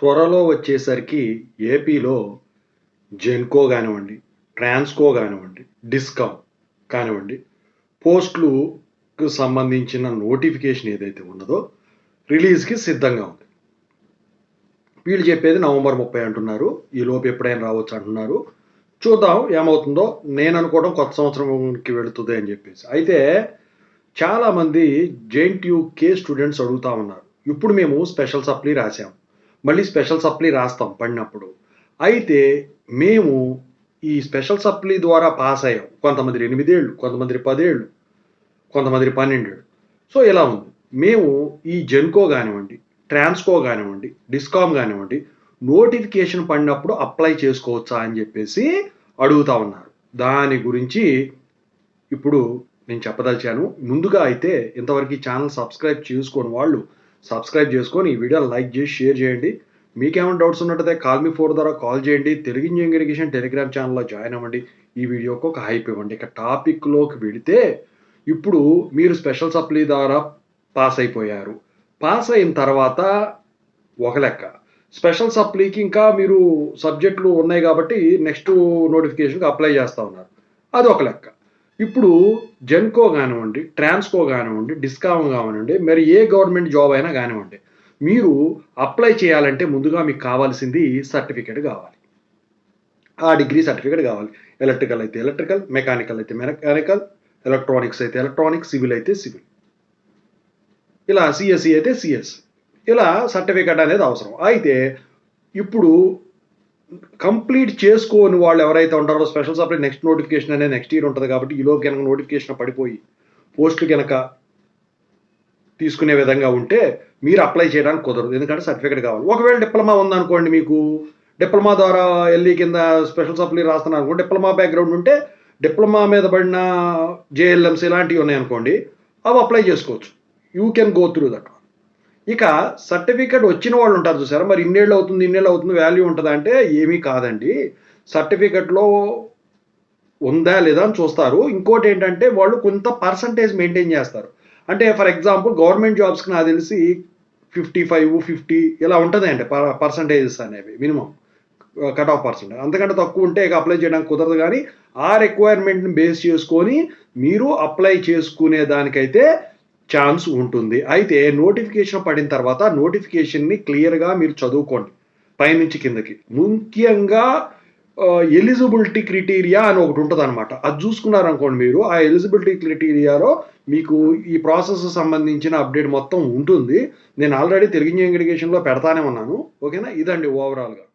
త్వరలో వచ్చేసరికి ఏపీలో జెన్కో కానివ్వండి, ట్రాన్స్కో కానివ్వండి, డిస్కామ్ కానివ్వండి, పోస్టులకు సంబంధించిన నోటిఫికేషన్ ఏదైతే ఉన్నదో రిలీజ్‌కి సిద్ధంగా ఉంది. వీళ్ళు చెప్పేది నవంబర్ 30 అంటున్నారు. ఈలోపు ఎప్పుడైనా రావచ్చు అంటున్నారు. చూద్దాం ఏమవుతుందో. నేను అనుకోవడం కొత్త సంవత్సరంకి వెళుతుంది అని చెప్పేసి. అయితే చాలామంది జేఎన్‌టీయూకే స్టూడెంట్స్ అడుగుతా ఉన్నారు. ఇప్పుడు మేము స్పెషల్ సప్లీ రాసాం. మళ్ళీ స్పెషల్ సప్లీ రాస్తాం పడినప్పుడు. అయితే మేము ఈ స్పెషల్ సప్లీ ద్వారా పాస్ అయ్యాం. కొంతమంది 8 ఏళ్ళు, కొంతమంది 10 ఏళ్ళు, కొంతమంది 12 ఏళ్ళు. సో ఇలా ఉంది. మేము ఈ జెన్కో కానివ్వండి, ట్రాన్స్కో కానివ్వండి, డిస్కామ్ కానివ్వండి, నోటిఫికేషన్ పడినప్పుడు అప్లై చేసుకోవచ్చా అని చెప్పేసి అడుగుతా ఉన్నారు. దాని గురించి ఇప్పుడు నేను చెప్పదలిచాను. ముందుగా అయితే ఇంతవరకు ఈ ఛానల్ సబ్స్క్రైబ్ చేసుకోని వాళ్ళు సబ్స్క్రైబ్ చేసుకొని ఈ వీడియోని లైక్ చేసి షేర్ చేయండి. మీకేమైనా డౌట్స్ ఉన్నట్టయితే కాల్ మీ 4 ద్వారా కాల్ చేయండి. తెలుగు ఇంజనీరింగ్ ఎడ్యుకేషన్ టెలిగ్రామ్ ఛానల్లో జాయిన్ అవ్వండి. ఈ వీడియోకి ఒక హైప్ ఇవ్వండి. ఇక టాపిక్లోకి వెళితే ఇప్పుడు మీరు స్పెషల్ సప్లీ ద్వారా పాస్ అయిపోయారు. పాస్ అయిన తర్వాత ఒక లెక్క. స్పెషల్ సప్లీకి ఇంకా మీరు సబ్జెక్టులు ఉన్నాయి కాబట్టి నెక్స్ట్ నోటిఫికేషన్కి అప్లై చేస్తూ ఉన్నారు. అది ఒక లెక్క. ఇప్పుడు జెన్కో కానివ్వండి, ట్రాన్స్కో కానివ్వండి, డిస్కామ్ కానివ్వండి, మరి ఏ గవర్నమెంట్ జాబ్ అయినా కానివ్వండి, మీరు అప్లై చేయాలంటే ముందుగా మీకు కావాల్సింది సర్టిఫికేట్ కావాలి. ఆ డిగ్రీ సర్టిఫికేట్ కావాలి. ఎలక్ట్రికల్ అయితే ఎలక్ట్రికల్, మెకానికల్ అయితే మెకానికల్, ఎలక్ట్రానిక్స్ అయితే ఎలక్ట్రానిక్స్, సివిల్ అయితే సివిల్, ఇలా సిఎస్సి అయితే సిఎస్, ఇలా సర్టిఫికేట్ అనేది అవసరం. అయితే ఇప్పుడు కంప్లీట్ చేసుకోని వాళ్ళు ఎవరైతే ఉంటారో స్పెషల్ సప్లై నెక్స్ట్ నోటిఫికేషన్ అనేది నెక్స్ట్ ఇయర్ ఉంటుంది కాబట్టి ఈలోపు కనుక నోటిఫికేషన్ పడిపోయి పోస్టులు కనుక తీసుకునే విధంగా ఉంటే మీరు అప్లై చేయడానికి కుదరదు. ఎందుకంటే సర్టిఫికేట్ కావాలి. ఒకవేళ డిప్లొమా ఉందనుకోండి, మీకు డిప్లొమా ద్వారా ఎల్ఈ కింద స్పెషల్ సప్లీ రాస్తున్నారు అనుకోండి, డిప్లొమా బ్యాక్గ్రౌండ్ ఉంటే డిప్లొమా మీద పడిన జేఎల్ఎంస్ ఇలాంటివి ఉన్నాయనుకోండి, అవి అప్లై చేసుకోవచ్చు. You can go through that. ఇక సర్టిఫికేట్ వచ్చిన వాళ్ళు ఉంటారు చూసారా, మరి ఇన్నేళ్ళు అవుతుంది వాల్యూ ఉంటుందా అంటే ఏమీ కాదండి. సర్టిఫికేట్లో ఉందా లేదా అని చూస్తారు. ఇంకోటి ఏంటంటే వాళ్ళు కొంత పర్సంటేజ్ మెయింటైన్ చేస్తారు. అంటే ఫర్ ఎగ్జాంపుల్ గవర్నమెంట్ జాబ్స్కి నాకు తెలిసి 55, 50 ఇలా ఉంటుందండి పర్సంటేజెస్ అనేవి మినిమం కట్ ఆఫ్ పర్సెంట్. అంతకంటే తక్కువ ఉంటే ఇక అప్లై చేయడానికి కుదరదు. కానీ ఆ రిక్వైర్మెంట్ని బేస్ చేసుకొని మీరు అప్లై చేసుకునే దానికైతే ఛాన్స్ ఉంటుంది. అయితే నోటిఫికేషన్ పడిన తర్వాత నోటిఫికేషన్ని క్లియర్గా మీరు చదువుకోండి పైనుంచి కిందకి. ముఖ్యంగా ఎలిజిబిలిటీ క్రైటీరియా అని ఒకటి ఉంటుంది అనమాట. అది చూసుకున్నారనుకోండి మీరు, ఆ ఎలిజిబిలిటీ క్రైటీరియాలో మీకు ఈ ప్రాసెస్ సంబంధించిన అప్డేట్ మొత్తం ఉంటుంది. నేను ఆల్రెడీ తెలుగు ఇంజనీరింగ్ ఎడ్యుకేషన్లో పెడతానే ఉన్నాను. ఓకేనా? ఇదండి ఓవరాల్గా.